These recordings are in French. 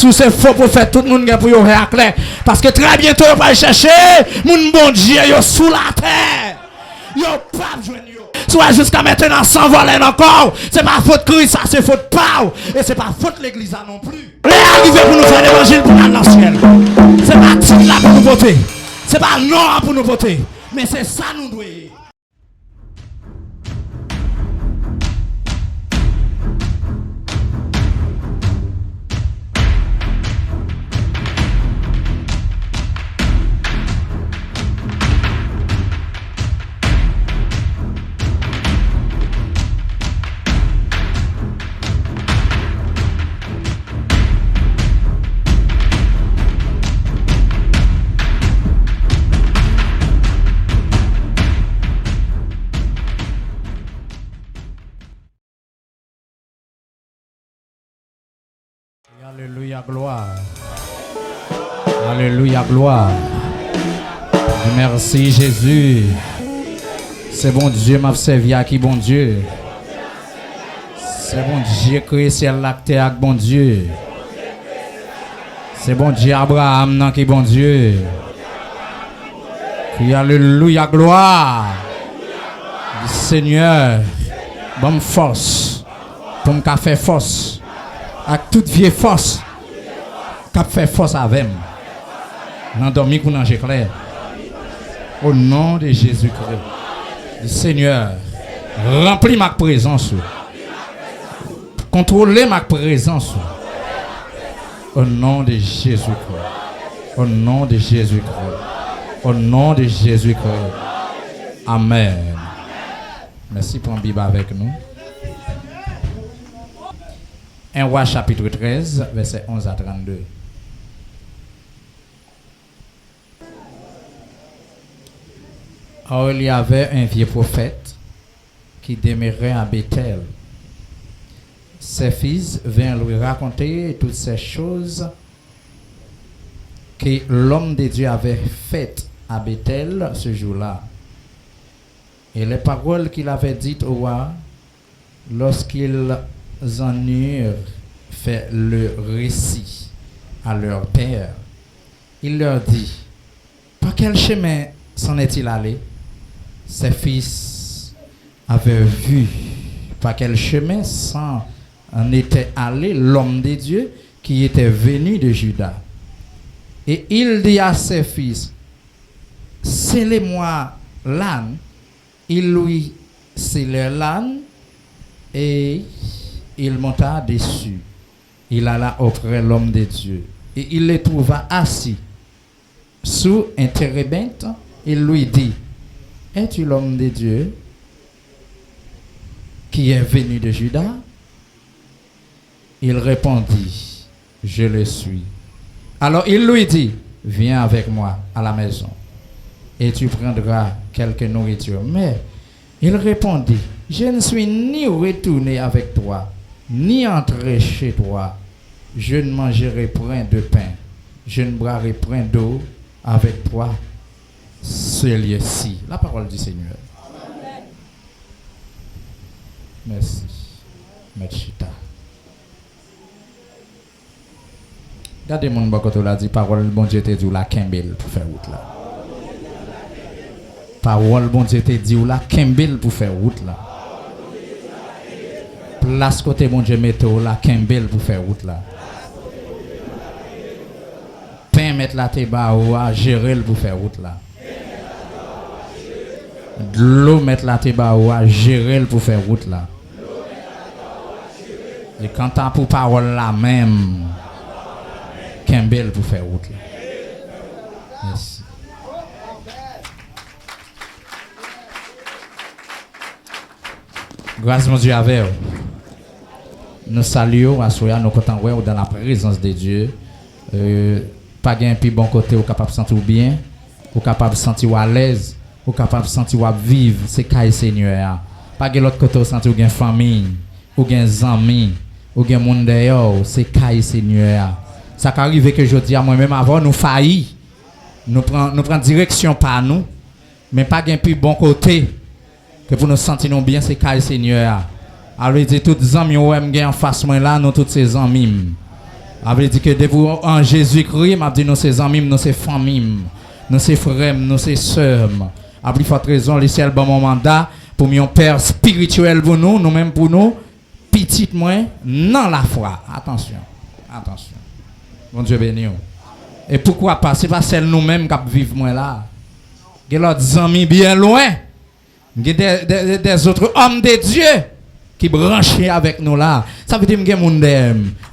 sous ces faux prophètes, tout le monde pour y avoir clair. Parce que très bientôt, on va chercher mon bon Dieu sous la terre. Yo pas besoin yo. Soit jusqu'à maintenant sans voler encore. C'est pas faute Christ, ça c'est faute Paul. Et c'est pas faute l'église non plus. Les arrivés pour nous faire l'évangile pour aller dans le ciel. C'est pas titre là pour nous voter. C'est pas non pour nous voter. Mais c'est ça nous devons. Alléluia, gloire. Alléluia, gloire. Merci Jésus. C'est bon Dieu m'a servi à qui bon Dieu. C'est bon Dieu créé ciel la terre avec bon Dieu. C'est bon Dieu Abraham non qui bon Dieu. Crie alléluia, gloire. Seigneur, bonne force. Pour me faire force. Avec toute vieille force, qui fait force avec moi. L'endormi qu'on a clair. Au nom de Jésus-Christ. Seigneur, remplis ma présence. Contrôlez ma présence. Au nom de Jésus-Christ. Au nom de Jésus-Christ. Au nom de Jésus-Christ. Amen. Merci pour un Bible avec nous. 1 Roi chapitre 13, verset 11 à 32. Or, il y avait un vieux prophète qui demeurait à Bethel. Ses fils vinrent lui raconter toutes ces choses que l'homme de Dieu avait faites à Bethel ce jour-là. Et les paroles qu'il avait dites au roi lorsqu'il en eurent fait le récit à leur père. Il leur dit, par quel chemin s'en est-il allé? Ses fils avaient vu par quel chemin s'en était allé l'homme de Dieu qui était venu de Juda. Et il dit à ses fils, scellez-moi l'âne. Il lui scellait l'âne et il monta dessus. Il alla auprès de l'homme de Dieu. Et il le trouva assis sous un térébinthe. Il lui dit, es-tu l'homme de Dieu qui est venu de Juda? Il répondit, je le suis. Alors il lui dit, viens avec moi à la maison et tu prendras quelque nourriture. Mais il répondit, je ne suis ni retourné avec toi, ni entrer chez toi. Je ne mangerai point de pain, je ne boirai point d'eau avec toi ce lieu-ci. La parole du Seigneur. Amen. Merci. Mechita. Regardez mon bokoto la dit parole bon Dieu te dit la Kembel pour faire route là. Parole bon Dieu te dit la Kembel pour faire route là. Place côté bon Dieu metto la Kembel pour faire route là. Pain mettre la teba ou à gérer pour faire route là. De l'eau mettre la teba ou à gérer pour faire route là. Et quand t'as pour parole la même Kembel pour faire route là. Merci. Grâce mon Dieu avec vous. Nous saluons à soi, nous comptons dans la présence de Dieu. Pas gain plus bon côté, ou capable de sentir bien, ou capable de sentir à l'aise, ou capable de sentir vivre, c'est caille Seigneur. Pas gain l'autre côté, ou sentir ou gain famille, ou gain amis, ou gain monde d'ailleurs, c'est caille Seigneur. Ça arrive que je dis à moi-même avant nous faillir, nous prend direction par nous, mais pas gain plus bon côté que pour nous sentir bien, c'est caille Seigneur. Alors il dit tous les amis ou en face moi là, nous tous ces amis. Avait dit que de vous en Jésus-Christ, m'a dit nous ses amis, nous ses familles, nous ses frères, nous ses sœurs. A plus forte raison, les ciels bon mon mandat pour un père spirituel pour nous, nous-mêmes pour nous, petit moins dans la foi. Attention, attention. Bon Dieu béni. Et pourquoi pas? C'est pas celle nous-mêmes qui vivons moins là. Il y a d'autres amis bien loin. Il y a des autres hommes de Dieu qui branchent avec nous là. Ça veut dire que nous avons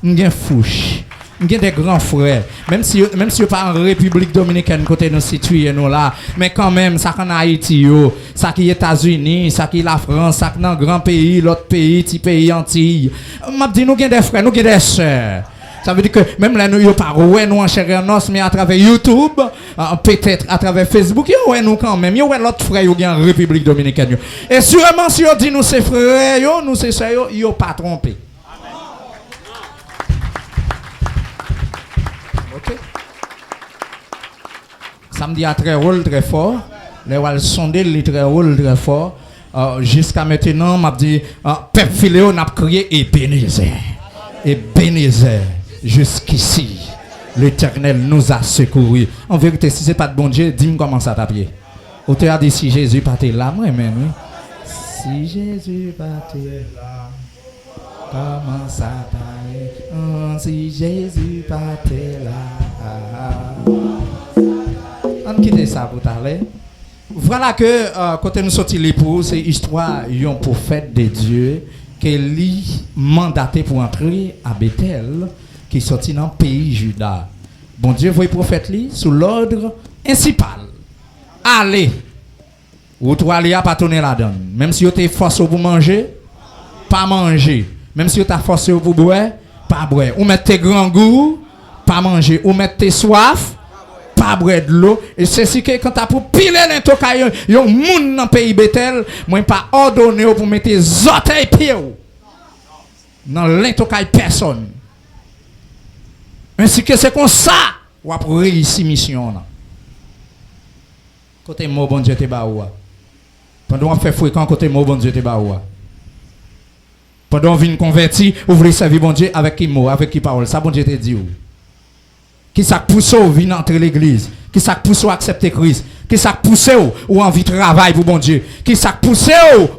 des fouches. Nous avons des grands frères. Même si nous pas en République Dominicaine, côté nous situés nous là. Mais quand même, ça qui en Haïti, ça qui est États-Unis, ça qui est la France, ça qui est dans grand pays, l'autre pays, petit pays Antilles. Je dis nous avons des frères, nous avons des sœurs. Ça veut dire que même là, nous n'avons pas nous en chair et en os, mais à travers YouTube, peut-être à travers Facebook, nous quand même, l'autre frère qui est en République Dominicaine. Et sûrement, si on dit nous c'est frères, nous c'est sœurs, ils n'ont pas trompé. Ok? Ça me dit à très rôle très fort. Les wall sonder les très rôle très fort. Jusqu'à maintenant, m'a dit, peuple filéo n'a crié Ebenezer. Ebenezer. Jusqu'ici, l'Éternel nous a secourus. En vérité, si ce n'est pas de bon Dieu, dis-moi comment ça t'appuie. Au théâtre dit si Jésus partait là, moi-même. Oui. Si Jésus partait là, comment ça t'appuie? Si Jésus partait là. On quitte ça pour t'aller. Voilà que quand nous sortis l'épouse, c'est l'histoire d'un prophète de Dieu qui est mandaté pour entrer à Bethel, qui est sorti dans le pays Juda. Bon Dieu, voyez prophète li sous l'ordre principal. Allez. Ou toi allez pas tourner la donne. Même si vous êtes forcé pour manger, pas manger. Même si vous êtes forcé pour boire, pas boire. Ou mettre tes grands goûts, pas manger. Ou mettre tes soif, pas boire de l'eau. Et c'est ce que quand tu as pour piler l'intokay, yon moun dans le pays Bethel, moi pas ordonné pour mettre tes orteils pieds dans l'intokay personne. Ainsi que c'est comme ça ou pour réussir mission. Côté mot bon Dieu te baoua. Pendant on fait fréquent côté mot bon Dieu te baoua. Pendant on vient converti, vous voulez servir bon Dieu avec qui mot, avec qui parole. Ça bon Dieu te dit ou. Qui ça pousse ou vient entrer l'église? Qui ça pousse ou accepter Christ? Qui ça pousse ou envie de travail pour bon Dieu? Qui ça pousse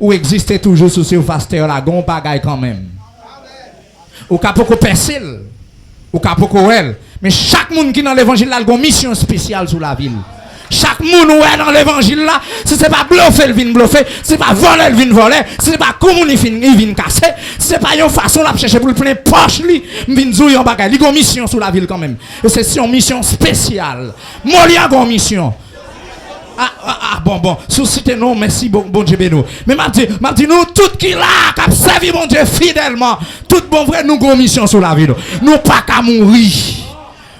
ou exister toujours sous ce pasteur là, gon bagaille quand même. Ou capoko persil. Ou capoko elle. Mais chaque monde qui dans l'évangile là, a une mission spéciale sur la ville. Chaque monde où est dans l'évangile là, si c'est pas bluffer, il vient bluffer, si c'est pas voler, il vient voler, si c'est pas communiquer, il vient casser, si c'est pas une façon de chercher pour le plein poche, il vient zouiller en bagage. Il y a une mission sur la ville quand même. Et c'est une mission spéciale. Moi, il y a une mission. Bon, suscitez nous, merci bon Dieu bénou. Mais m'a dit nous, tout qui là, qui a servi mon Dieu fidèlement, tout bon vrai, nous avons une mission sur la ville. Nous pas qu'à mourir.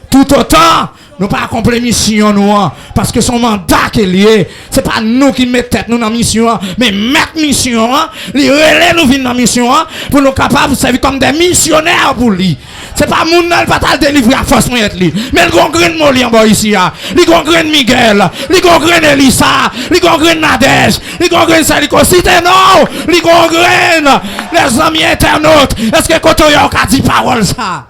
Tout autant, nous pas accomplir mission nous, parce que son mandat qui est lié, c'est pas nous qui mettons tête nous dans la mission, mais mettre mission, les relais nous viennent dans la mission, pour nous capables de servir comme des missionnaires pour lui. C'est pas moun nan pas ta délivrer à force moyette li. Mais le grand grain Moli en bas ici, le grand grain Miguel, le grand grain Elisa, le grand grain Nadège, le grand grain Saliko Cité non, le grand grain les amis internautes. Est-ce que quand on a dit parole ça?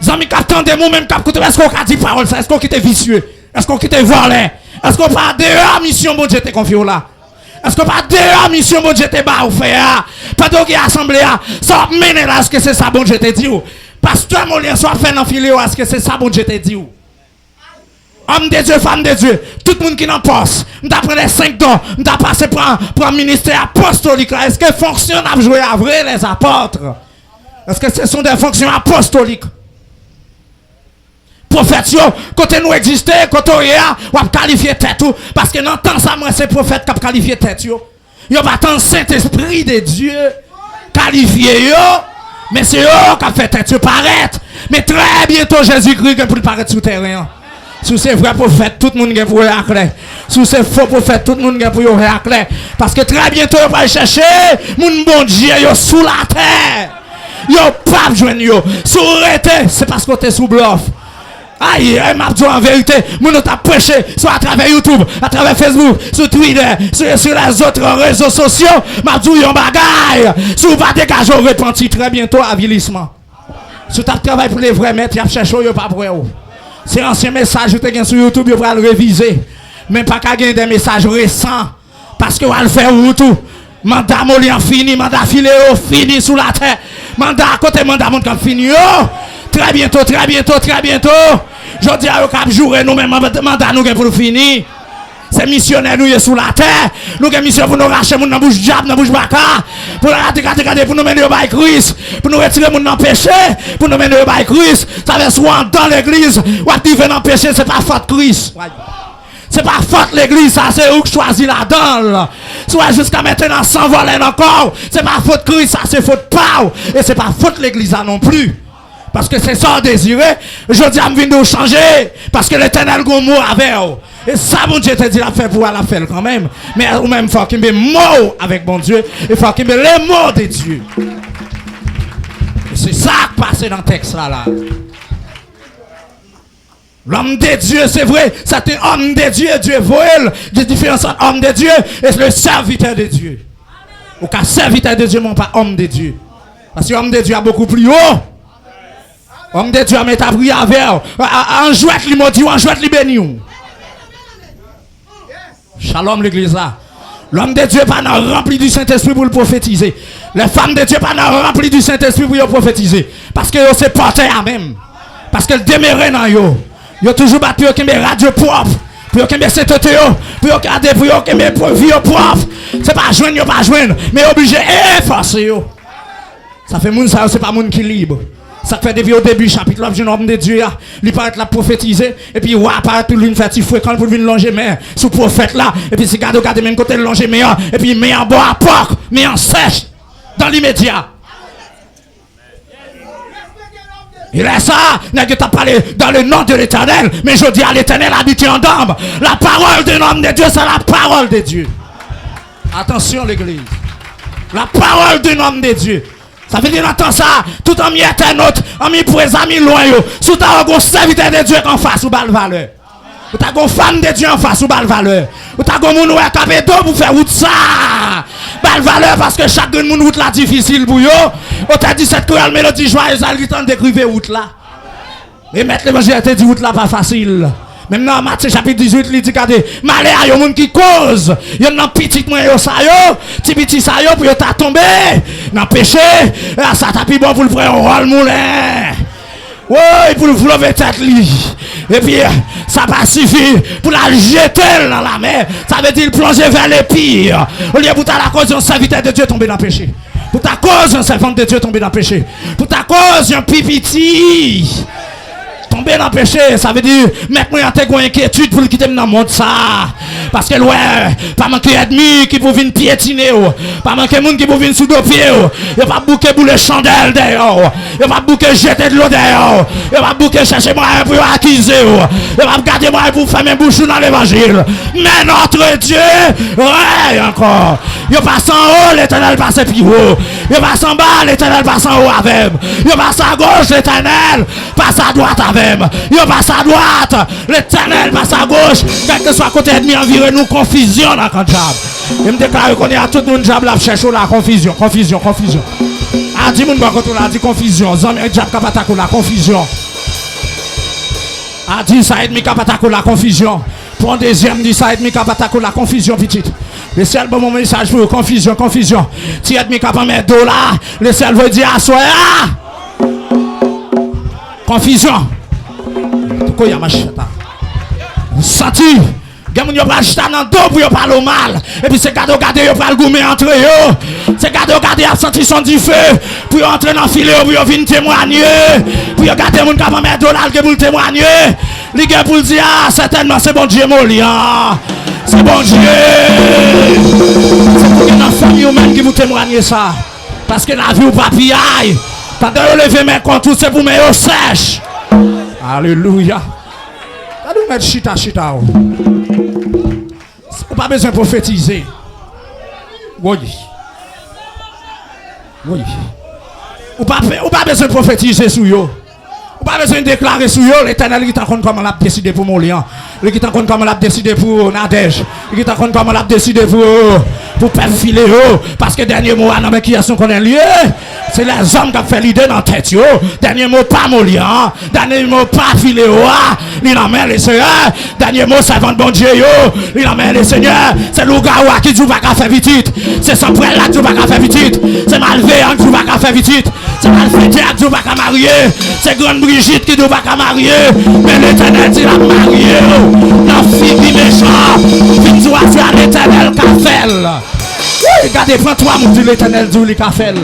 Les amis captant des mots même cap est-ce qu'on a dit parole ça? Est-ce qu'on quitte vicieux? Est-ce qu'on quitte volé? Est-ce qu'on pas de mission bon Dieu te confie là? Est-ce que pas de mission bon Dieu te ba ou faire? Pas de assemblée ça mener là est-ce que c'est ça bon Dieu te dit? Pasteur Molien soit fait dans filet est-ce que c'est ça bon Dieu te dit? Homme de Dieu, femme de Dieu, tout le monde qui n'en passe, d'après les 5 dons, d'as passé pour un ministère apostolique. Est-ce que fonctionne à jouer à vrai les apôtres? Est-ce que ce sont des fonctions apostoliques? Prophètes, côté nous exister, côté on a qualifié tête, parce que dans le temps, ça, moi, c'est prophète qui a qualifié tête. Il n'y a pas tant le Saint-Esprit de Dieu qualifié, mais c'est eux qui a fait tête paraître. Mais très bientôt, Jésus-Christ pour paraître sous terrain. Si c'est vrai prophète, tout le monde est pour y clair. Si c'est faux prophète, tout le monde est pour y clair. Parce que très bientôt, on va chercher mon bon Dieu sous la terre. Yo pas besoin de yo. Sous c'est parce que tu es sous bluff. Aïe, m'a dit en vérité, nous t'a prêché soit à travers YouTube, à travers Facebook, sur Twitter, sur les autres réseaux sociaux, m'a dit yon bagaille, si vous pas dégager au repenti très bientôt avilissement. Si tu travailles pour les vrais maîtres, tu as cherché pas pour eux. C'est ancien message que tu as sur YouTube, tu vas le réviser. Mais pas qu'à gagner des messages récents. Parce que on va le faire où tout. Mandat Molian fini, mandat Filéo fini sous la terre. Mandat à côté, mandat mon cap fini. Très bientôt, très bientôt, très bientôt. Je dis à eux qu'à jouer nous-mêmes, mandat nous pour finir. C'est missionnaire nous sous la terre. Nous avons mission pour nous racheter mon dans bouche diable, dans bouche baka. Pour pour nous mener au bail Christ. Pour nous retirer mon péché. Pour nous mener au bail Christ. Ça veut soit dans l'église. Ou à vivre dans péché, c'est pas faute Christ. C'est pas faute l'église, ça c'est où que choisit là-dedans. Soit jusqu'à maintenant sans voler encore. C'est pas faute Christ, ça c'est faute Paul. Et c'est pas faute l'église non plus. Parce que c'est ça désiré. Je dis à me venir changer. Parce que l'éternel a un mot avec vous. Et ça, mon Dieu te dit la faire pour la faire quand même. Mais ou même, il faut qu'il y ait des mots avec mon Dieu. Il faut qu'il y ait les mots de Dieu. Et c'est ça qui passe dans le texte là. L'homme de Dieu, c'est vrai, c'est un homme de Dieu. Dieu voit la différence entre homme de Dieu et le serviteur de Dieu. Ou qu'un serviteur de Dieu, non pas homme de Dieu. Parce que l'homme de Dieu a beaucoup plus haut. Homme de Dieu a mis ta prière avec. En jouet, il m'a dit, en jouet, il béni. Shalom l'église là. L'homme de Dieu pas rempli du Saint-Esprit pour le prophétiser. Les femmes de Dieu pas rempli du Saint-Esprit pour le prophétiser. Parce que c'est porté à même. Parce que le demeure dans yo. Yo toujours battu pour qu'il y ait radio propre. Pour qu'il y ait CTTO. Pour qu'il y ait vie propre. C'est pas joindre, pas joindre. Mais obligé et forcer yo. Ça fait moun ça, c'est pas moun qui libre. Ça fait depuis au début chapitre là, jeune homme de Dieu, il paraît la prophétiser et puis ouais, paraît tout l'une fait fréquent pour venir longer main sous prophète là et puis c'est garde même côté longer main et puis met en bois à porc, met en sèche dans l'immédiat. Il est ça, n'a que t'as parlé dans le nom de l'Éternel, mais je dis à l'Éternel habité en d'âme. La parole d'un homme de Dieu, c'est la parole de Dieu. Attention l'église. La parole d'un homme de Dieu. Ça veut dire, entend ça, tout en mi éternel, en mi présent, mi loin, sous ta un serviteur de Dieu en face, ou bas le valeur. Ou ta une femme de Dieu en face, ou bas le valeur. Ou ta un moun ou un capé d'eau pour faire route ça. Bas le valeur parce que chaque moun route là difficile pour yo. Ou ta dit cette chorale mélodie joyeuse, elle dit d'écrire route là. Et mettre l'évangile te dit route là pas facile. Même dans Matthieu chapitre 18, il dit regardez, malheur à yon moun qui cause. Yon nan petit moun yo sa yo, ti petit sa yo pour yo ta tomber dans péché. Ça t'a pi bon pour le prendre un rôle moulin. Ouais, pour le lever tête li. Et puis ça pas suffit pour la jeter dans la mer. Ça veut dire plonger vers les pires. Au lieu pour ta la cause un serviteur de Dieu tomber dans le péché. Pour ta cause un servant de Dieu tomber dans le péché. Pour ta cause un pipiti tomber dans le péché, ça veut dire mettre moi en inquiétude pour le quitter dans le monde ça. Parce que ouais, pas manquer d'ennemis qui pour venir piétiner, pas manquer monde qui pour venir sous deux pieds, il pas bouquer boule chandelle d'ailleurs, il pas bouquer jeter de l'eau d'ailleurs, il pas bouquer chercher moi pour accuser, il pas garder moi pour faire mes bouches dans l'évangile. Mais notre Dieu, ouais encore, il passe en haut, l'Éternel passe plus haut, il passe en bas, l'Éternel passe en haut avec, il passe à gauche, l'Éternel passe à droite avec. Il passe à droite, l'Éternel passe à gauche, quel que soit côté ennemi environ nous confusion dans le diable. Il me déclare qu'on est à tout le monde diable à chercher la confusion. A dit mon côté là dit confusion, zami diable kapatako la confusion. A dit ça ennemi kapatako la confusion. Pour un deuxième dit ça ennemi kapatako la confusion petite. Le seul bon message pour confusion. Si ennemi kapatako mettre $, le seul veut dire assoya. Confusion. Pourquoi il y a ma chata? Vous sentez? Gamoun yo pas chita dans dos pour yo parler mal. Et puis c'est gado yo pas le goumer entre yo. C'est gado a senti son du feu pour entrer dans filet pour yo venir témoigner. Pour yo garder moun ka mettre $, que pour témoigner. Li gen pour dire certainement c'est bon Dieu moli hein. C'est bon Dieu. C'est pour que dans famille même qui vous témoignez ça. Parce que la vie ou papillaille. Pendant que vous levez mes comptes, c'est pour mes sèches. Alléluia. Vous mettre chita. Vous pas besoin de prophétiser. Oui. Vous pas besoin de prophétiser sur vous. Vous pas besoin de déclarer sur vous. L'Éternel qui t'a compte comment l'a décidé pour mon lion. Il qui t'a compte comment l'a décidé pour Nadège. Il qui t'a compte comment l'a décidé pour pour perfiler, parce que dernier mot, non, mais qui a son connaît lieu? C'est les hommes qui ont fait l'idée dans la tête. Dernier mot, pas molian. Dernier mot, pas filer. Il en met les seigneurs. Dernier mot, c'est bon bon Dieu. Il en met les seigneurs. C'est l'ougawa qui dit pas qu'à faire vite. C'est son frère là qui dit pas qu'à faire vite. C'est malveillant qui dit pas qu'à faire vite. C'est malfaiteur qui dit pas qu'à marier. C'est grande Brigitte qui dit pas qu'à marier. Mais l'Éternel dit la marier. La fille qui méchant. Qui doit faire l'Éternel qu'a fait. Oui, regardez, prends-toi, mon Dieu, l'Éternel dit qu'a fait.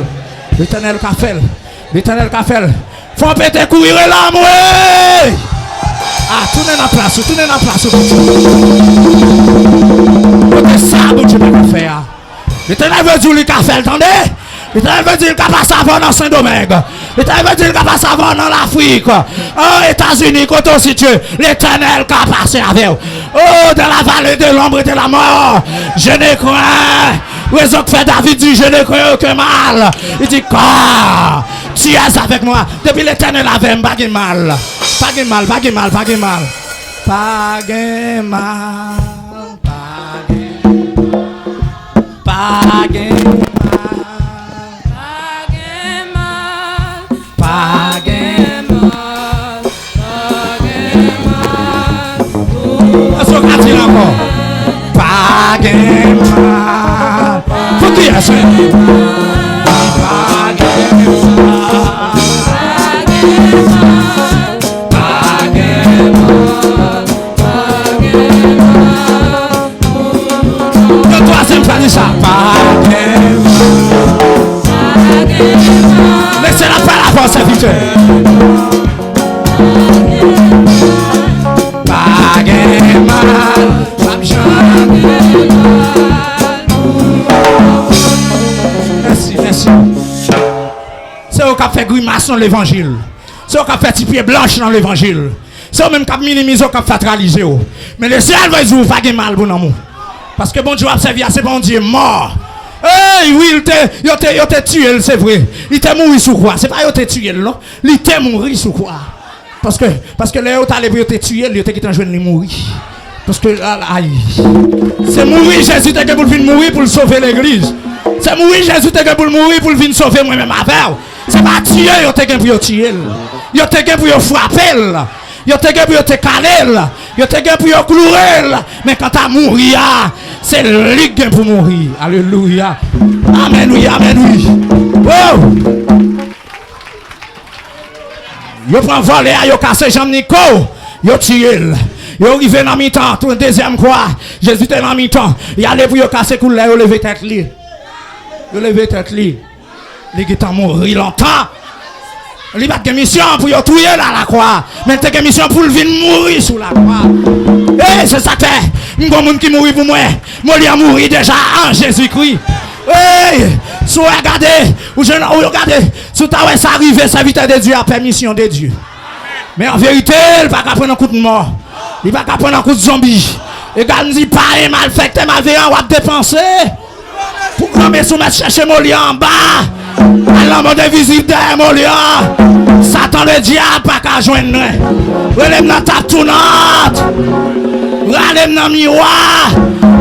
L'Éternel qu'a fait. L'Éternel qu'a fait. Faut péter courir là, moi. Ah, tournez dans la place, tournez dans la place. Côté ça, bon Dieu, pas faire. L'Éternel veut dire qu'a fait, attendez. L'Éternel veut dire qu'il passe avant dans Saint-Domingue. L'Éternel veut dire qu'il passe avant dans l'Afrique. Oh, États-Unis, quand on situe, l'Éternel qui a passé avec vous. Oh, dans la vallée de l'ombre et de la mort, je ne crains. Raison que fait David dit, je ne crains aucun mal. Il dit, quoi? Tu es avec moi. Depuis l'Éternel avait pas de mal. Pas de mal, pas de mal, pas de mal. Pas de mal. Pas de mal. Pas de mal. Faut dire ça. Pas de mal. Le troisième ça dit ça. Pas de mal. Laissez la paix à la force vite. Pas de mal. Merci, merci. C'est eux qui ont fait grimace dans l'évangile. C'est eux qui ont fait petit pied blanche dans l'évangile. C'est eux même qui ont minimisé, qui ont fait réaliser. Mais le ciel va dire, pas de mal pour nous. Parce que bon Dieu a servi à ce bon Dieu mort. Hey, oui, il t'a tué, c'est vrai. Il t'a mouru sous quoi? C'est pas il t'a tué, non? Il t'a mouru sous quoi? Parce que là, il t'a tué, il t'a quitté en joint de mourir. Parce que, aïe, c'est mourir Jésus t'es que pour venir mourir pour sauver l'église. C'est mourir Jésus t'es que pour mourir pour venir sauver moi-même avec. C'est pas tuer, il t'es que pour tuer. Il t'es que pour frapper. Il t'es que pour te caler. Il t'es que pour clouer. Mais quand t'as mourir, c'est lui qui pour mourir. Alléluia. Amen, oui, amen, oui. Wow. Il prend voler, il casse Jean-Nico. Il tue. Il arrive dans mi-temps, tout deuxième quoi. Jésus était dans mi-temps. Il allait pour casser couler, il lever tête li. Il lever tête li. Il est mort longtemps. Il a une mission pour y tuer là la croix. Mais il a une mission pour venir mourir sous la croix. Et c'est ça que fait. Il y a des gens qui mourent pour moi. Moi, il a mouru déjà en Jésus-Christ. Hey, si vous regardez, ou regardez, si vous avez ça arrivé, ça vite de Dieu, à permission de Dieu. Mais en vérité, il ne va pas prendre un coup de mort. Il va pas prendre un coup de zombie. Et quand on dit pas mal fait, t'es malveillant, on va dépenser. Pour qu'on soumettre chercher mon lien en bas. Alors, mon de visite derrière mon lien. Satan le diable, pas qu'à joindre. Relève dans ta tournante. Relève dans le miroir.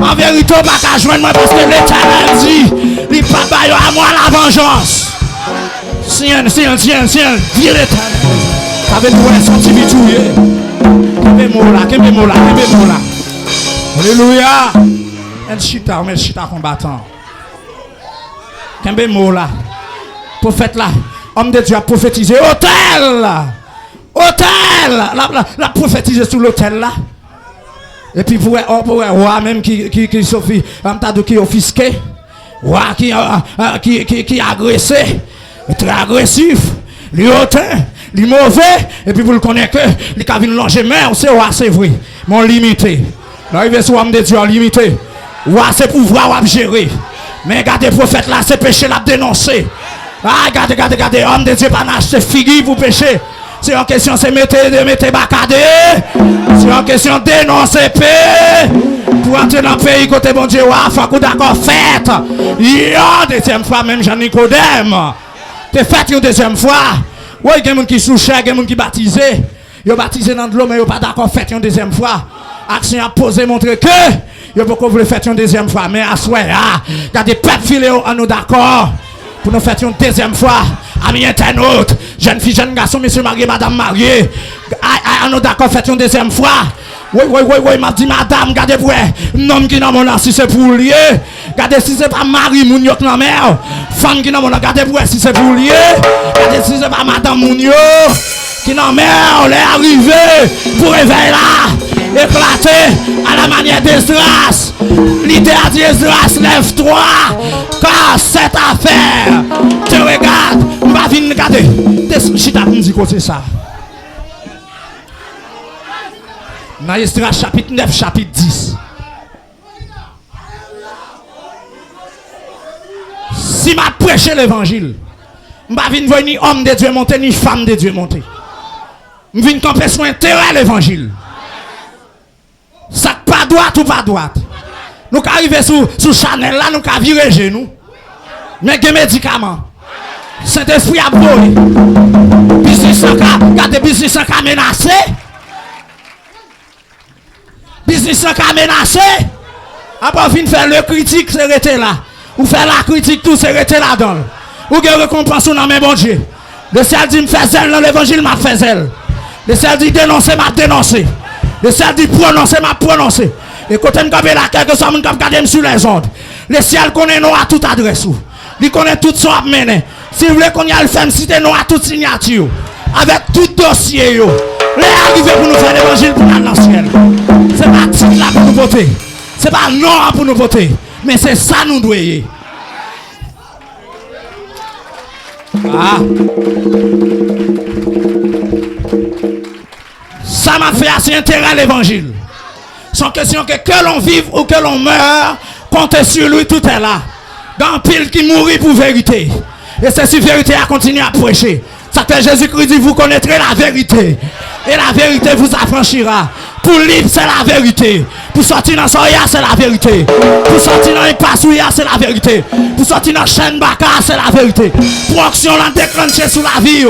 En vérité, pas qu'à joindre moi parce que l'Éternel dit il pas bailler à moi la vengeance. Sien, viens l'Éternel. Avec nous, son petit bitouillé. Kembe mola. Alléluia. Un chita combattant. Kembe mola. Prophète là, homme de Dieu a prophétisé. Hôtel. La prophétisé sur l'hôtel là. Et puis pour roi même qui qui offisqué. Roi qui agressé. Très agressif. Lui hautain. Les mauvais, et puis vous le connaissez que les cabines longer, mais c'est vrai, mon limité. L'arrivée sur l'homme de Dieu limité. C'est pouvoir gérer. Mais regardez, prophète là, c'est péché là dénoncer. Ah, regardez, homme de Dieu, pas n'acheter figure pour pécher. C'est en question, c'est mettre bacadé. C'est en question de dénoncer paix. Pour entrer dans le pays, côté bon Dieu, faut qu'on d'accord fait. Deuxième fois, même Jean-Nicodème. T'es fait une deuxième fois. Oui, il y a des gens qui sont chers, il y a des gens qui sont baptisés. Ils sont baptisés dans de l'eau, mais ils sont pas d'accord fait une deuxième fois. Action a posé, montrer que Yo beaucoup voulu faire une deuxième fois, mais à souhait, regardez, peuple filé en nous d'accord. Pour nous faire une deuxième fois, amis internautes, jeune fille, jeune garçon, monsieur marié, madame mariée, on nous d'accord, fait une deuxième fois. Oui, m'a dit madame, regardez pour homme qui n'a mon si c'est pour lier. Regardez si c'est pas Marie Mounio qui n'a mère. Femme qui n'a mon regardez pour si c'est pour lier. Regardez si c'est pas madame Mounio qui n'a mère. On est arrivé pour réveiller là. Éclater à la manière d'Esdras. L'idée a dit Esdras, lève-toi. Car cette affaire te regarde. On va venir regarder. Chita me dit que c'est ça. Dans Esdras chapitre 9, chapitre 10. Si m'a prêché l'évangile, je ne vais pas venir homme de Dieu monter ni femme de Dieu monter. Je viens camper sur intérêt l'évangile. Ça pas droite ou pas droite. Nous arrivons sur Chanel là, nous avons viré genoux. Mais des médicaments. Saint-Esprit a brûlé. Business en cas, regardez business en cas menacé. Business en cas menacé. Après, fin faire le critique, c'est rester là. Ou faire la critique, tout, c'est rester là-dedans. Ou que récompense dans mes bon Dieu. Le ciel dit, me fait zèle dans l'évangile, m'a fait zèle. Le ciel dit, dénoncer, m'a dénoncé. Le ciel dit, prononcer, m'a prononcé. Et quand je me la quelque chose, je me regarde sur les ondes. Le ciel connaît nous à toute adresse. Il connaît tout son amené. Si vous voulez qu'on y a le fait, citer nous à toute signature. Avec tout dossier. Les arrivés pour nous faire l'évangile pour aller dans le ciel. C'est pas titre là pour nous voter. C'est pas non pour nous voter. Mais c'est ça nous doyons. Ça m'a fait assez intérêt à l'évangile. Sans question que l'on vive ou que l'on meure, comptez sur lui, tout est là. Dans pile qui mourit pour vérité. Et c'est si vérité à continuer à prêcher. Ça fait Jésus-Christ dit, vous connaîtrez la vérité. Et la vérité vous affranchira. Pour libre, c'est la vérité. Pour sortir dans Soya, c'est la vérité. Pour sortir dans Ipasouya, c'est la vérité. Pour sortir dans Chaîne Baka, c'est la vérité. Pour action, la déclencher sous la vie.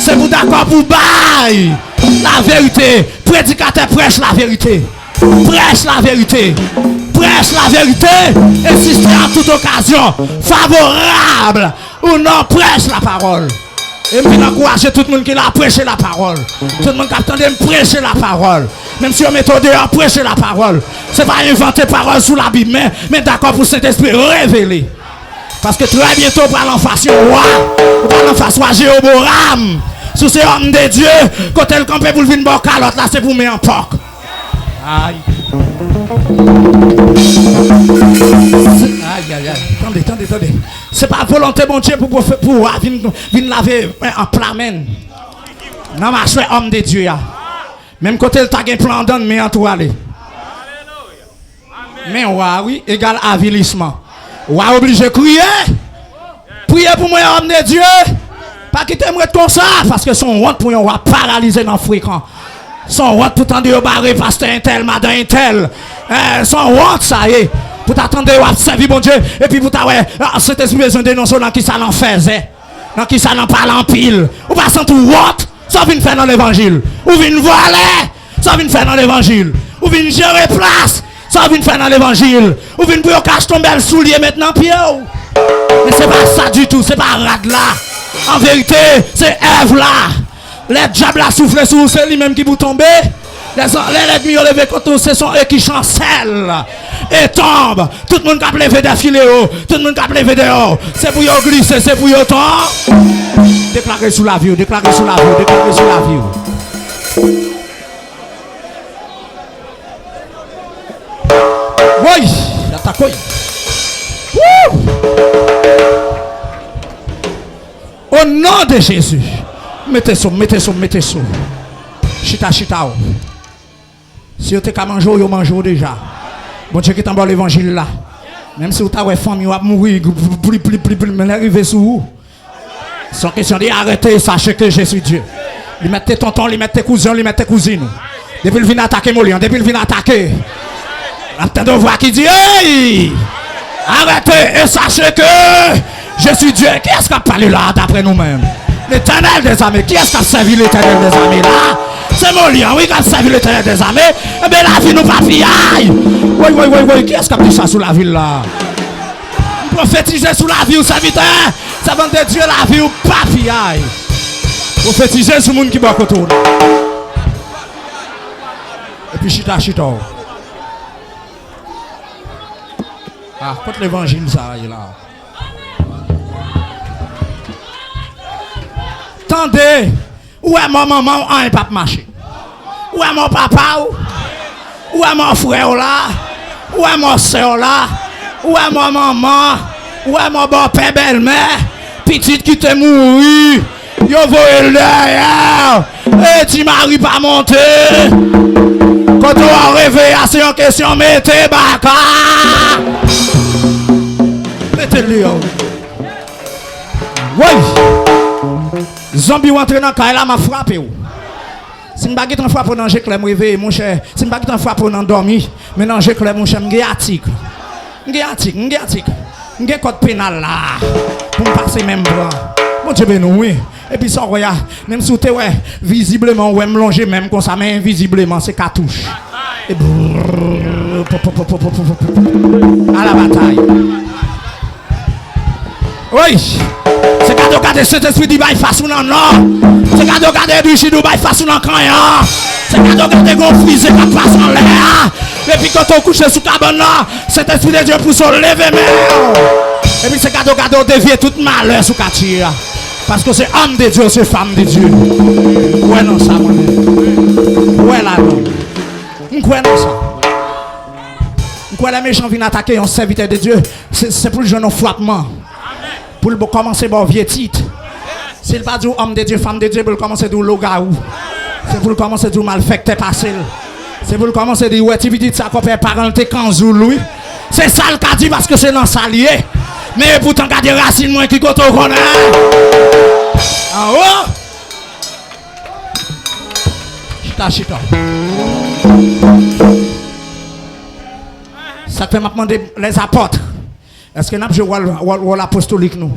C'est vous d'accord pour bail. La vérité. Prédicateur prêche la vérité. Prêche la vérité. Prêche la vérité. Insistez en toute occasion. Favorable ou non, prêche la parole. Et je vais encourager tout le monde qui a prêché la parole. Tout le monde qui a attendu de prêcher la parole. Même si on met au dehors, prêcher la parole. Ce n'est pas inventer parole sous la Bible, mais d'accord pour Saint-Esprit révéler. Parce que très bientôt, on va en face roi. On va en face roi Jéhoboram. Sous ces hommes de Dieu, quand elle campe pour le vin bon calotte, là c'est pour mettre en porc. Aïe. Aïe. Attendez. C'est pas volonté bon Dieu pour venir laver en plamen. Non, ma chouette homme de Dieu. Même quand elle t'a un plan d'homme, mais en tout aller. Mais oui, égal avilissement. Ouah, obligé de crier. Priez pour moi, homme de Dieu. Pas quitter moi comme ça, parce que son honte pour on va paralyser dans le fréquent. Son honte pour t'entendre barrer, pasteur un tel, madame un tel. Son honte, ça y est. Pour t'attendre à servir bon Dieu. Et puis pour t'avoir cette espèce de dénoncer dans qui ça l'en faisait. Dans qui ça l'en parle en pile. Ou pas sans tout honte. Ça vient faire dans l'évangile. Ou vient voler. Ça vient faire dans l'évangile. Ou vient gérer place. Ça vient faire dans l'évangile. Ou vient pour cacher ton bel soulier maintenant pied. Mais c'est pas ça du tout. C'est pas rad là. En vérité, c'est Ève là. Les diables a soufflé sur c'est lui-même qui vous tomber. Les ennemis ont levé contre ce sont eux qui chancellent et tombent. Tout le monde qui a levé d'affilée, tout le monde qui a levé dehors. C'est pour y glisser, c'est pour y tomber. Déclarez sous la vie, déclarez sous la vie, déclarez sous la vie. Oui, l'attaque. Au nom de Jésus, mettez ça. Chita. Si vous avez mangé, vous mangez déjà. Bon Dieu qui t'envoie l'évangile là. Même si vous avez une famille, vous allez mourir, mais arriver sous vous. Sans question d'arrêter, sachez que je suis Dieu. Lui mettez tonton, lui mettez cousins, lui mettez cousines. Depuis le vin attaquer Molian, depuis le vin attaquer. Entendez voix qui dit hey! Arrêtez et sachez que je suis Dieu. Qui est-ce qui a parlé là d'après nous-mêmes? L'éternel des armées. Qui est-ce qui a servi l'éternel des armées là? C'est mon lien, oui, quand ça vu l'Éternel des armées. Eh bien, la vie nous pas fiaille. Oui, qui est-ce qui a dit ça sous la ville là? Prophétiser sous la vie ou serviteur. Ça va de Dieu la vie ou pas fiaille. Prophétiser sur le monde qui va autour. Et puis chita. Ah, contre l'évangile, ça est là. Attendez, où est mon maman ou un pas marcher? Où est mon papa? Où est mon frère là? Où est mon soeur là? Où est mon maman? Où est mon beau-père, belle-mère? Petite qui te mourit. Yo voyez derrière. Et tu m'arrives pas monter. Quand on a réveillé, c'est en question, mettez baka. Mettez-le. Oui. Zombie ou entré dans le cas, là m'a frappé. Si je ne suis pas frappé dans le clair, je réveille, mon cher. Si je ne suis pas frappé dans le dormi, mais dans le clair, mon cher, je suis article. Je suis code pénal là. Pour me passer même blanc. Mon Dieu, ben oui. Et puis ça, regarde, même si tu es visiblement, ouais, me longer même comme ça, mais invisiblement, c'est cartouche. Et à la bataille. Oui. C'est quand on regarde cet esprit du bail face ou non, non. C'est quand on regarde du chidou bail face ou non, quand hein. C'est quand on regarde gon frisé quand passe en l'air. Et puis quand on couche sous cabane là, cet esprit de Dieu pour se lever même. Et puis c'est quand on regarde dévier tout malheur sous quartier. Parce que c'est homme de Dieu, c'est femme de Dieu. Ouais non ça, mon ouais là non. Ouais non ça. Pourquoi les méchants viennent attaquer un serviteur de Dieu? C'est pour le jeune frappement. Pour commencer par vieux titre. S'il pas dit homme de Dieu, femme de Dieu, pour commencer par le gaou. C'est pour commencer par malfecté passé. C'est pour commencer par ouais, tu dis ça comme parenté quand lui. C'est ça le cas dit parce que c'est non salier. Mais pourtant, quand des racines moins qui côté au connaît. En haut. Chita. Ça fait maintenant les apôtres. Est-ce que nous avons joué à l'apostolique nous?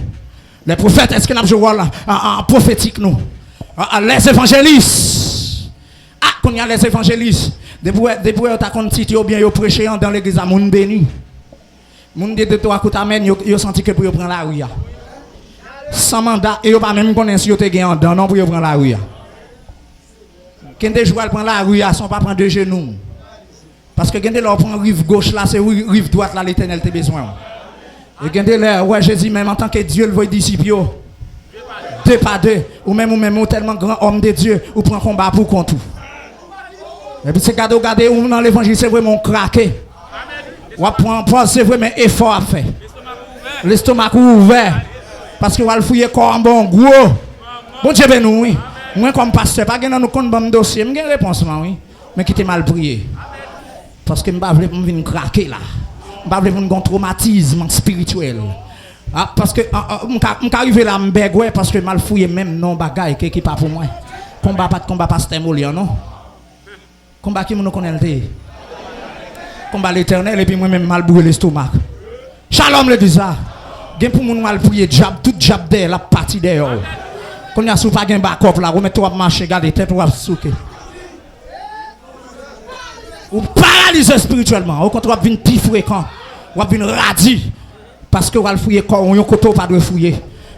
Les prophètes, est-ce que nous avons joué à prophétique nous? Les évangélistes. Ah, quand il y a les évangélistes. Depuis que tu as constitué ou bien tu prêché dans l'église à Moun béni. Moun de toi côté amen, yo senti que pour prendre la rue. Sans mandat et yo pas même connaître si yo te gagne dedans non pour prendre la rue. Quand des joueurs prendre la rue, sont pas prendre de genoux. Parce que quand ils prend rive gauche là, c'est rive droite là l'Éternel a besoin. Et quand ils ouais Jésus même en tant que Dieu le voit disciple deux par deux ou même tellement grand homme de Dieu ou prend combat pour contre tout. Et puis c'est regarder ou dans l'évangile c'est vraiment craqué. Ou prendre c'est vraiment effort à faire. L'estomac ouvert parce que va le fouiller comme bon gros. Bon Dieu ben nous oui. Moi comme pasteur pas dans nous compte bon dossier, me gagne réponse là oui. Mais qui t'es mal prié. Parce que je ne veux pas venir craquer là. Je ne veux pas venir un traumatisme spirituel. Ah, parce que je suis arrivé là, je parce que je mal fouillé même non bagaille qui n'est pas pour moi. Combat pas ce thème non. Combat qui me connaît. Combat l'éternel et puis moi-même mal brûlé l'estomac. Shalom le bizarre. Gen pour moun mal prier jab tout jab derrière la partie derrière. Quand y a sou pas gen backup là, remet toi marcher garder tête ou souke. Ou paralysé spirituellement, au contraire vinn plus fréquent, ou vinn radis parce que ou al fouiller corps, on côté pas doit fouiller.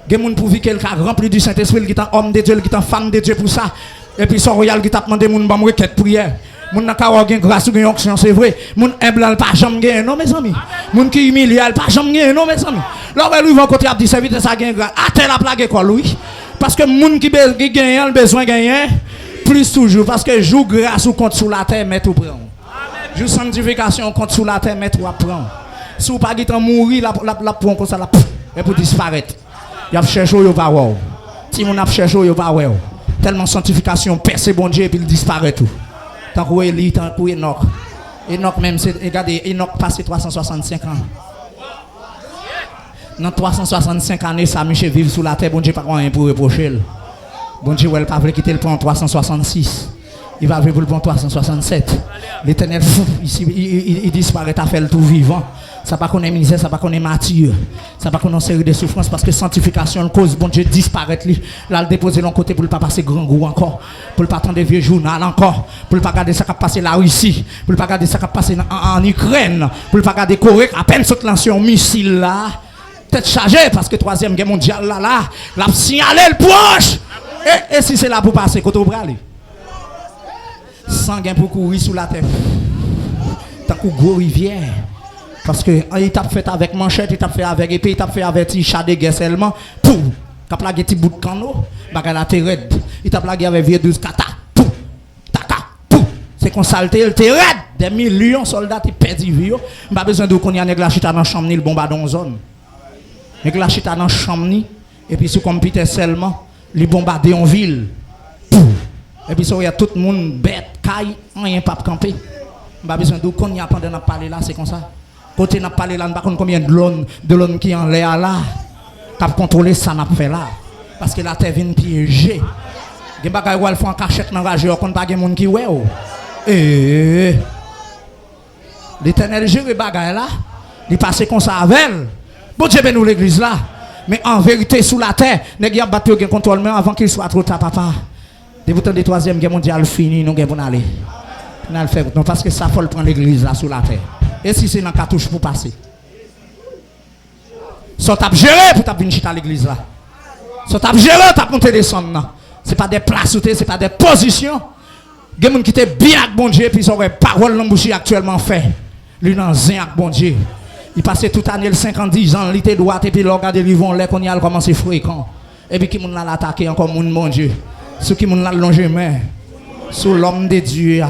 Gen moun pour vivre quelqu'un rempli du Saint-Esprit qui est homme de Dieu, qui est femme de Dieu pour ça. Et puis son royal qui t'a demandé moun ba requête prière. Moun n'a ka gen grâce ou gen onction c'est vrai. Moun humble pas jamais gen non mes amis. Moun qui humilié pas jamais gen non mes amis. Là lui vont côté a dit serviteur ça gen grâce. A tel a plagué quoi lui. Parce que moun qui gagne besoin gagner plus toujours parce que joue grâce ou compte sous la terre met tout prend. Joue sanctification compte sous la terre met tout prend. Si ou pas dit mourir la prend comme ça la et pour disparaître. Y a cherché yo pas wow. Si moun a cherché yo pas wow. Tellement sanctification percé bon Dieu et puis il disparaît tout. Tant que Élie, tant que Enoch. Enoch même, regardez, Enoch passé 365 ans. Dans 365 années, ça Michel vivre sous la terre, bon Dieu pas rien pour reprocher. Bon Dieu, il pas quitter le plan 366. Il va vivre le plan 367. L'Éternel fou, il disparaît à faire le tout vivant. Ça pas qu'on est misère, ça pas qu'on est martyr. Ça pas qu'on a une série de souffrances parce que sanctification le cause bon Dieu disparaître là le déposer de côté pour ne pas passer grand goût encore, pour ne pas attendre des vieux journaux encore, pour ne pas regarder ça qui passé la Russie, pour ne pas regarder ça qui passé en Ukraine, pour ne pas regarder Corée à peine saute lancé un missile là, tête chargée parce que troisième guerre mondiale là l'a signalé le proche. Et si c'est là pour passer côté bras sans gain pour courir sous la terre. Tant que gros rivière. Parce que il t'a fait avec manchette, il t'a fait avec épée, il t'a fait avec petit chat de guerre seulement. Pou! T'as plagué petit bout de canot, bagarre la terre. Il t'a plagué avec vieux 12 kata. Pou! Taka! Pou! C'est qu'on saleté le terre. Des millions de soldats qui perdent vie. Pas besoin de qu'on y a nèg la chita dans chambre ni le bombardon zone. Nèg la chita dans chambre ni et puis sous computer seulement, les bombarder en ville. Pou! Et puis il y a tout le monde bête, caille, rien pas camper. Pas besoin de qu'on y a pendant de parler là, c'est comme ça. Côté n'a parlé là, on ne combien de l'homme qui en l'air là, qui contrôler ça n'a fait là, parce que la terre vient piéger. Des bagages où ils font en cachette dans la région, qu'on pas de monde qui ouais. L'Éternel gère les bagages là, il passe comme ça avec elle. Bon Dieu bénit l'église là, mais en vérité sous la terre, les gars battent le contrôle mais avant qu'il soit trop tard papa. Depuis le troisième guerre mondiale fini, nous allons aller. Nous allons faire parce que ça faut prendre l'église là sous la terre. Et si c'est dans cartouche pour passer. So t'as géré pour t'as venir à l'église là. So t'as géré t'as monté descendre. C'est pas des places où c'est pas des positions. Des gens qui étaient bien avec bon Dieu puis ils auraient parole dans bouche actuellement fait. Lui dans zin avec bon Dieu. Il passait toute année le 50 ans, il était droit et puis il regardait lui vont là qu'on y a commencé fréquent. Et puis qui moun l'a attaqué encore moun bon Dieu. Ceux qui moun l'a longé main sous l'homme de Dieu.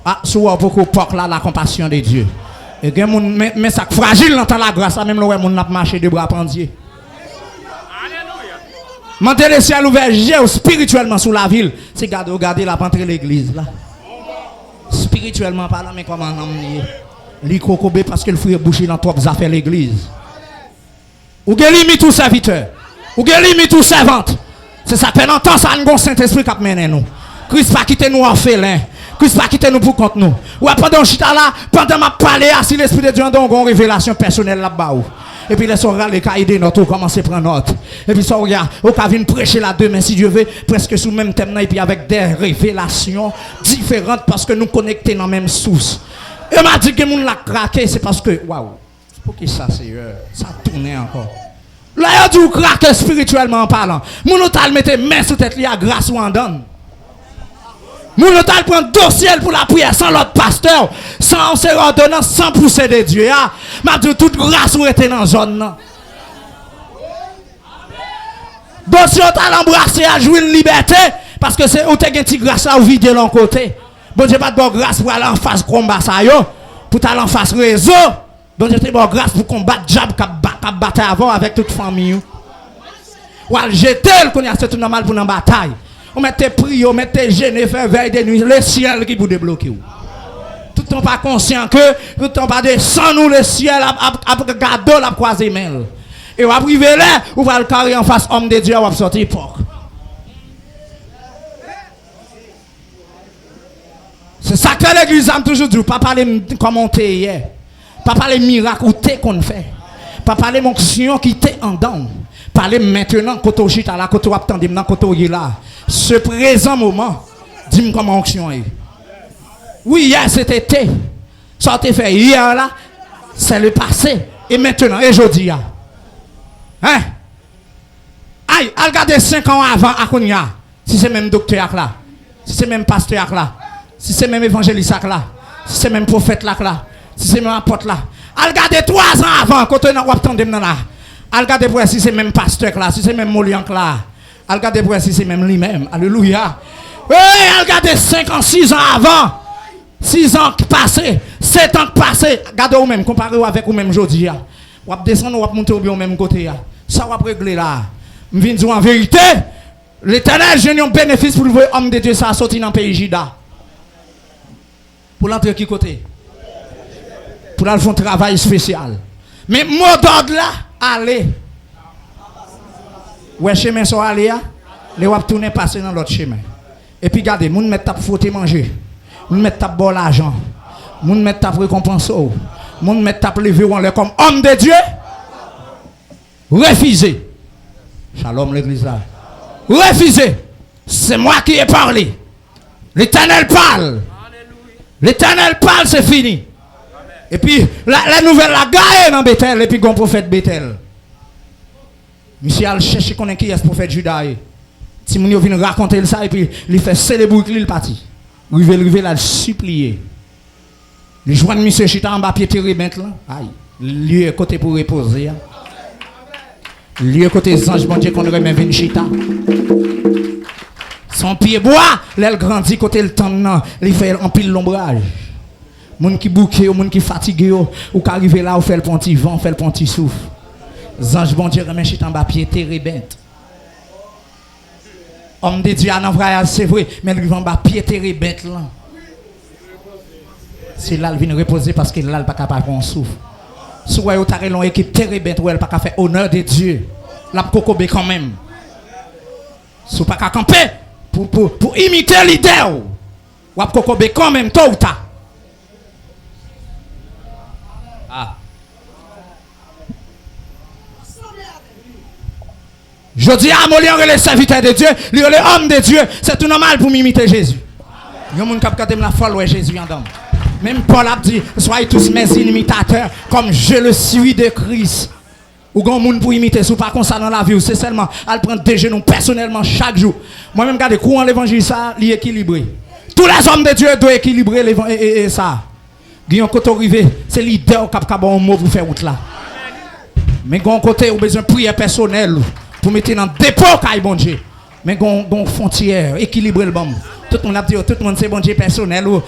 Ah, sous beaucoup porte là la compassion de Dieu. Et mais ça fragile dans la grâce, même le monde n'a pas marché de bras pendiers. Montez le ciel ouvert, spirituellement sous la ville. C'est regarder la pentre l'église là. Spirituellement pas là, mais comment emmener l'icocobé parce que le fruit est bouché dans trois affaires l'église. Ou guérit tout serviteur. Ou guérit tout servante. C'est ça fait longtemps ça nous Saint-Esprit qui mène nous. Christ pas quitter nous orphelins. Christ pas quitter nous pour contre nous. Ou pendant chita là, pendant m'a parlé si l'esprit de Dieu a une révélation personnelle là-bas. Et puis les soeurs les caïdés notre commencer prendre note. Et puis ça regarde, au cas vient prêcher là demain si Dieu veut presque sous même thème et puis avec des révélations différentes parce que nous connectés dans la même source. Et m'a dit que moun l'a craqué c'est parce que waouh. Pour qui ça c'est ça tourner encore. Là il a dû craquer spirituellement en parlant. Moun otal mette main sur tête li à grâce ou en donne. Moun otal prend dossier pour la prière sans l'autre pasteur, sans se ordonnance, sans pousser de Dieu. M'a dit toute grâce ou était dans zone là. Dossier otal embrasser à jouer une liberté parce que c'est ou te gen ti grâce là ou vide de l'autre côté. Bon Dieu pas de bonne grâce pour aller en face combat ça yo, pour aller en face réseau. Bon Dieu te bonne grâce pour combattre diable qui battre avant avec toute famille. Ou al jeter le connait c'est tout normal pour une bataille. On mette prier, on mette gêner, faire veille de nuit, le ciel qui vous débloquer. Tout le temps pas conscient que, tout le temps pas descend nous le ciel, à regarder la croiser mail. Et on va arriver là, on va le carrer en face homme de Dieu, on va sortir porc. C'est ça que l'église a toujours dit, pas parler comment t'es hier, pas parler miracle ou t'es qu'on fait, pas parler mon action qui t'est en dedans. Parlez maintenant, quand on chita là, quand on attend, quand on est là. Ce présent moment, dis-moi comment onction est. Oui, hier c'était été. Ça a été fait hier là, c'est le passé. Et maintenant, et aujourd'hui. Hein? Aïe, regardez 5 ans avant à Konya. Si c'est même docteur là, si c'est même pasteur là, si c'est même évangéliste là, si c'est même prophète là, si c'est même apôtre là. Regardez 3 ans avant, quand on a attendu là. Regardez pour si c'est même pasteur là, si c'est même Moliank là. Regardez pour si c'est même lui-même. Alléluia. Oui, regardez 5 ans, 6 ans avant. 6 ans passés, 7 ans passés. Regardez vous-même, comparez avec vous-même aujourd'hui. Vous allez descendre, vous allez monter au même côté. Ça va régler là. Je viens de dire en vérité, l'Éternel, j'ai un bénéfice pour le voir homme de Dieu, ça a sorti dans le pays Jida. Pour l'entrer qui côté? Pour aller faire un travail spécial. Mais mot d'ordre là, allez. Ouais, chemin sont allés, les wap tourner passer dans l'autre chemin. Et puis regardez, moun met tap fouté manger. Moun met tap boire l'argent. Moun met tap récompense. Mon met tape levé en l'air comme homme de Dieu. Refusez. Shalom l'église là. Refusez. C'est moi qui ai parlé. L'Éternel parle. L'Éternel parle, c'est fini. Et puis, la nouvelle la gagne dans Bethel. Et puis, il prophète Bethel. Monsieur a cherché qu'on est qui est ce prophète Judas. Si mon vient raconter ça, et puis, il fait célébrer qu'il parti. Il va supplier. Les joints de monsieur Chita en bas, pied terrible là. Aïe. Lieu côté pour reposer. Lieu côté ange, bon Dieu, qu'on remet une Chita. Son pied bois, l'aile grandit côté le temps, il fait en pile l'ombrage. Moun qui bouqué, moun qui fatigué, ou qui arrive là, ou fait le ponti vent, fait le ponti souffle. Zange bon Dieu, remet Chita en bas, pied terrible. Homme de Dieu, en vrai, c'est vrai, mais il va en bas, pied terrible là. C'est là qu'il vient reposer parce que là, il n'est pas capable de souffle. Si vous avez une équipe terrible, vous n'avez pas faire honneur de Dieu. Là, vous avez quand même. Si vous n'avez pas camper pour imiter l'idée, vous avez quand même tôt ou tard. Ah. Je dis à Molière, les serviteurs de Dieu, les hommes de Dieu, c'est tout normal pour m'imiter Jésus. Il y a des gens qui ont la foi, Jésus en dedans. Même Paul a dit, soyez tous mes imitateurs, comme je le suis de Christ. Ou grand monde pour imiter, si pas comme ça dans la vie, c'est seulement à prendre des genoux personnellement chaque jour. Moi-même, regardez, courant l'évangile, ça, il est équilibré. Tous les hommes de Dieu doivent équilibrer et ça. Guillaume côté arrivé, c'est leader qui a un mot pour faire route là. Mais grand côté, vous avez besoin de prière personnelle pour mettre dans le dépôt, bon Dieu. Mais grand frontière, équilibrer le bon. Tout le monde a dit, tout le monde c'est bon Dieu personnel. Non,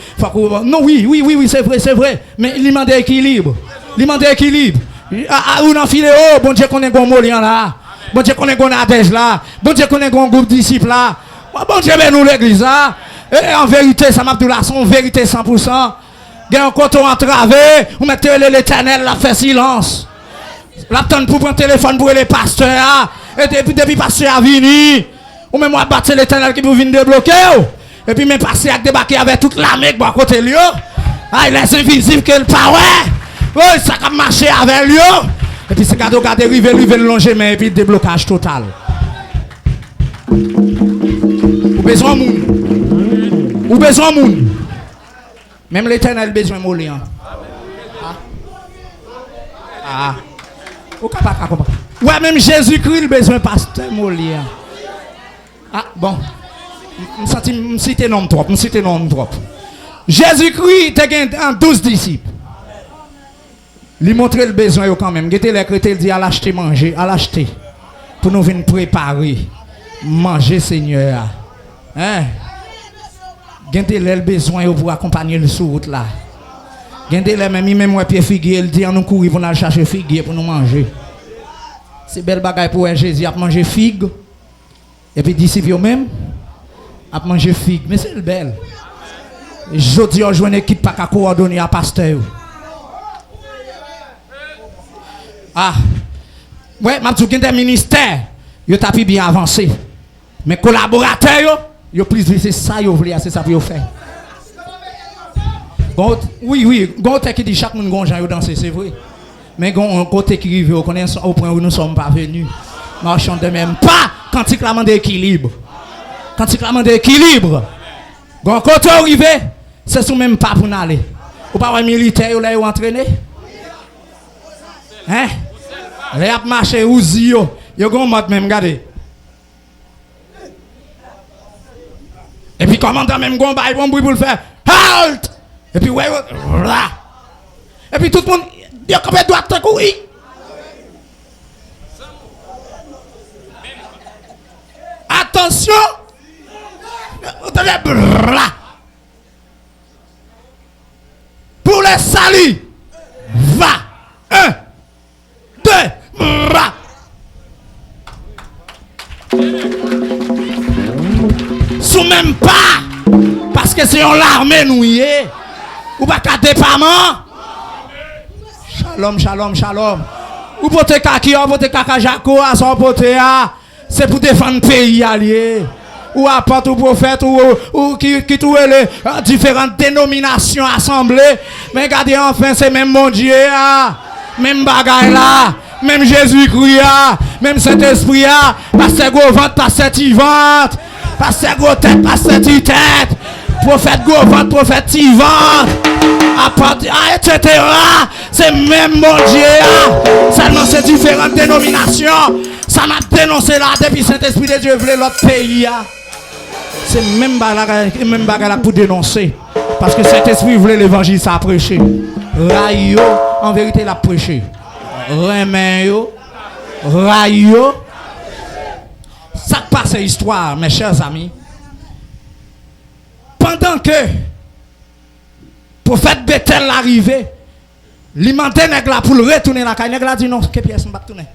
oui, c'est vrai. Mais il demande équilibre. Il demande équilibre. Ou dans filet, bon Dieu connaît un Molian là. Bon Dieu connaît un Adège là. Bon Dieu connaît un groupe de disciples là. Bon Dieu, ben nous l'église là. Et en vérité, ça m'a dit là, en vérité 100%. Il y a un coton entravé, vous mettez l'Éternel, la fait silence. L'attendre pour prendre téléphone pour les pasteurs. Et depuis le pasteur a venu. Ou même moi battre l'Éternel qui vous vient débloquer. Et puis même passer à débarquer avec toute l'armée qui à côté de lui. Ah, il est invisible que le power. Oui, ça a marché avec lui. Et puis c'est cadeau qui a dérivé, lui veut longer, mais et puis déblocage total. Ou besoin de monde. Ou besoin de monde. Même l'Éternel a besoin de Molian. Ah. Ouais, même Jésus-Christ a besoin de pasteur Molian. Ah, bon. Je cite nom trop. Jésus-Christ a 12 disciples. Il montre le besoin quand même. Il dit à l'acheter, manger, à l'acheter. Pour nous venir préparer. Manger, Seigneur. Hein? Gardez le besoin pour accompagner le sur route là. Gardez le même moi pied figuier, il dit nous courir pour aller chercher figuier pour nous manger. C'est belle bagaille pour Jésus à manger figue. Et puis disciples même à manger figue, mais c'est belle. Je dis on joue une équipe pas qu'à coordonner à pasteur. Ah. Ouais, m'a dit des ministères, yo tapis bien avancé. Mais collaborateurs yo plus c'est ça yo voulez c'est ça pour yo faire. Bon, oui, côté qui dit chaque monde gon Jean yo danser, c'est vrai. Mais gon côté qui rive au connaît au point où nous sommes pas venus. Marchons de même pas quand il clame d'équilibre. Quand il clame d'équilibre. Gon côté arrivé, c'est sous même pas pour n'aller. Ou pas un militaire là yo entraîné. Hein? Les a marché ouzi yo gon mode même regardez. Et puis commandant même gon bail bon bruit pour le faire. Halt! Et puis ouais là. Et puis tout le monde il a combien droit de courir. Attention. Pour le salut. Va. 1 2 bra. Sous même pas parce que c'est l'armée nous y est ou pas qu'à départ. Shalom. Ou pote kaki, ou pote kaka jako, à son pote a, c'est pour défendre le pays allié. ou apôtre ou prophète ou qui tout les différentes dénominations assemblées. Mais regardez enfin, c'est même mon Dieu, même bagaille là, même Jésus-Christ, même Saint-Esprit, pasteur gros ventre, pasteur tivante, pasteur gros tête, pasteur tête, prophète gros ventre, prophète tivante, apôtre, etc. C'est même mon Dieu, seulement c'est différentes dénominations. Ça m'a dénoncé là depuis Saint-Esprit de Dieu voulait l'autre pays. C'est même bagarre pour dénoncer. Parce que Saint-Esprit voulait l'évangile, ça a prêché. Rayo, en vérité, l'a prêché. Remeyo, Rayo. Ça passe histoire, mes chers amis. Pendant que prophète Bethel arrivé, il m'a demandé pour le retourner la caille. Il a dit non, que pièce m'a tourner.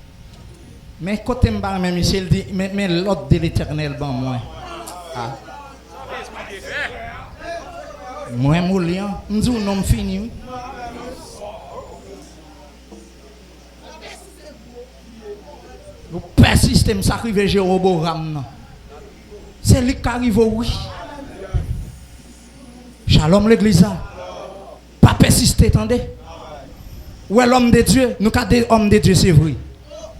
Mais côté m'bar même ici, il dit mais l'ordre de l'Éternel ban moi. Moi moulian, m'dit non fini. Vous persistez me sacrifier Jéroboam. C'est lui qui arrive oui. Shalom l'église. Pas persister, attendez. Ouais l'homme de Dieu, nous cadre homme de Dieu c'est vrai.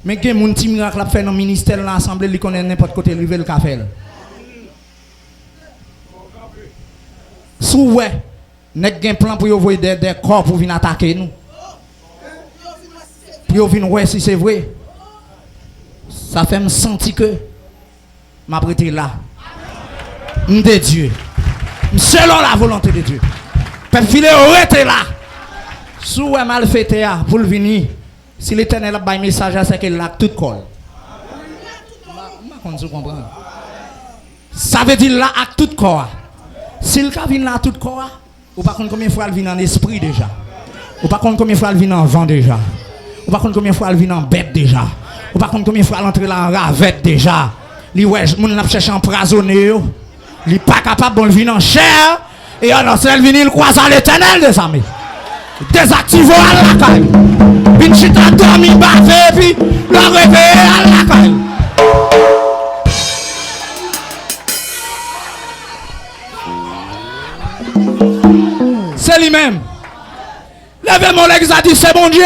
Mais il y a des gens qui miracle fait dans le ministère de l'Assemblée, ils connaissent n'importe côté, ils veulent le café. Si vous avez un plan pour envoyer des corps pour venir attaquer nous, pour venir voir si c'est vrai, ça fait me sentir que je prêté là. De Dieu. Selon la volonté de Dieu. Peuple filer arrêtez là. Si vous avez mal fait pour venir. Si l'Éternel a un message, c'est qu'il a tout col. Ça veut dire là, à tout corps. S'il vient là, à tout corps, ou pas combien de fois il vient en esprit déjà. Ou pas combien de fois il vient en vent déjà. Ou pas combien de fois il vient en bête déjà. Ou pas combien de fois il entre là en ravette déjà. Li ouais, mon n'a cherché empoisonné. Il n'est pas capable de venir en chair. Et alors, si elle vient, il croise à l'Éternel des amis. Désactivez à la caille. Puis tu t'as dormi, bavé, puis le réveiller à la caille. C'est lui-même. Levez mon legs a dit c'est bon Dieu.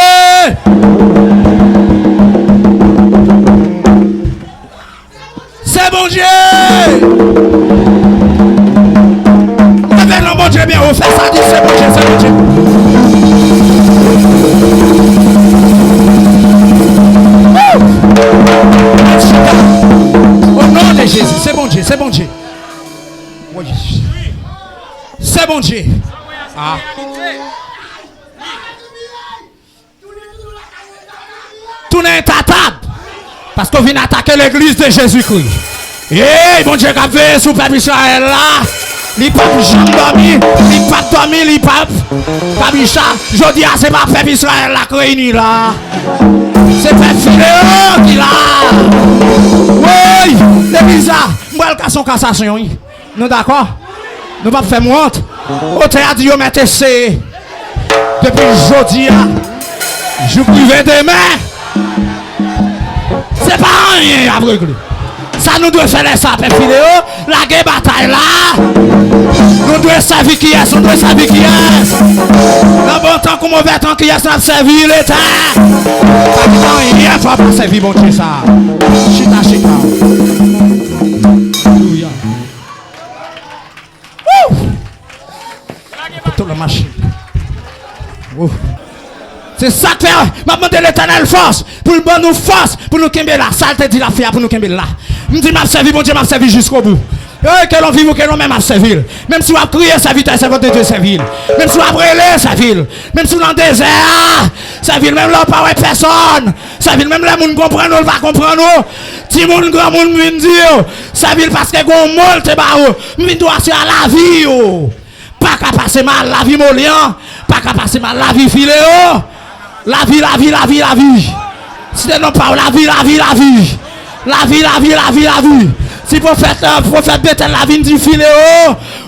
C'est bon Dieu. Levez le bon Dieu bien au fait ça dit c'est bon Dieu, c'est bon Dieu. Au nom de Jésus, c'est bon Dieu, c'est bon Dieu. C'est bon Dieu. Ah. Tout n'est pas table. Parce qu'on vient attaquer l'église de Jésus-Christ. Et bon Dieu qui a fait sous peuple Israël là. Les papes jamais dormi, les papes dormi, les papes. Papicha, je dis à c'est pas peuple Israël là qui réunit là. C'est peuple Philéon qui là. Oui, l'église là. Moi le cas son cassation. Nous d'accord? Nous pas faire honte. Au théâtre Dieu mettez c'est. Depuis jeudi je privé demain. C'est pas rien à régler. Ça nous doit faire ça, peuple vidéo. La guerre bataille là. Nous devons servir qui est, nous devons servir qui est. Dans bon temps comme mauvais temps qui est, nous servir l'État. Pas de temps, il n'y a pas pour servir mon Dieu ça. Chita, chita. Alléluia. Toute la machine. C'est ça que m'a demandé l'Éternel force pour le bon nous force pour nous kember là. Ça te dit la faire pour nous kember là. Me dit m'a servi mon Dieu m'a servi jusqu'au bout. Que l'on vive ou que l'on même m'a servi. Même si on a crié sa vie, c'est votre Dieu servir. Même si on a brûlé sa ville. Même si on est dans le désert, sa ville même là pas personne. Sa ville même là moun comprend nous va comprendre nous. Si moun grand moun vient dire sa ville parce que gon mol te ba ou, m'vinn doit à la vie yo. Pas qu'à passer mal la vie molian, pas qu'à passer mal la vie filéo. La vie, la vie, la vie, la vie. Si tu n'as pas la vie, la vie, la vie. La vie, la vie, la vie, la vie. Si prophète Bethel la vie du filéo,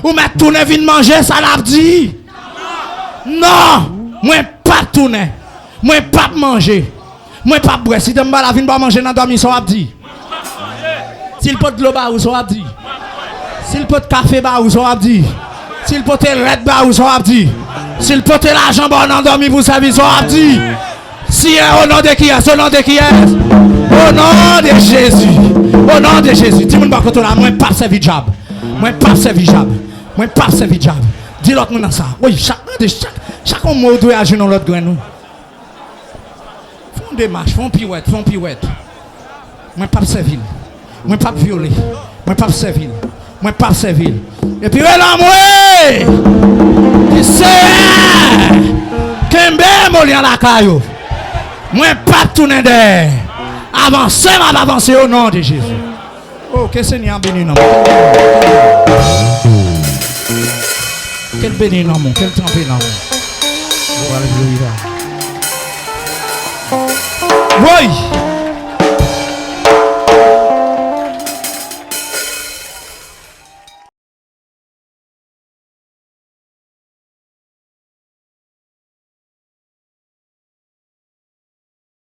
ou mettre tourner vin manger, ça l'a dit. Non, moi pas tourner. Moi pas manger. Moi pas boire. Si tu n'as pas la vie, pas manger dans dormir, ça l'a dit. Si le pot de l'eau, ça l'a dit. S'il peut café bas ou son abdi. S'il peut red bas ou son abdi. S'il peut l'argent bon endormi pour servir son abdi. Si au nom de qui est, au nom de qui est. Au nom de Jésus. Au nom de Jésus. Dis-moi pas que là, moi pas servi diable. Moi pas servi diable. Moi pas servi diable. Dis l'autre monde ça. Oui, chaque mot doit agir dans l'autre grain. Font des marches, font pirouette. Moi pas servir. Moi pas violer. Moi pas servir. Moi pas servir. Et puis là moi qui c'est Kembe Molian la caillou. Moi pas tourner derrière. Avancer au nom de Jésus. Oh, que Seigneur béni non. Quel béni non, quel trempé non. Oh, alléluia. Oui.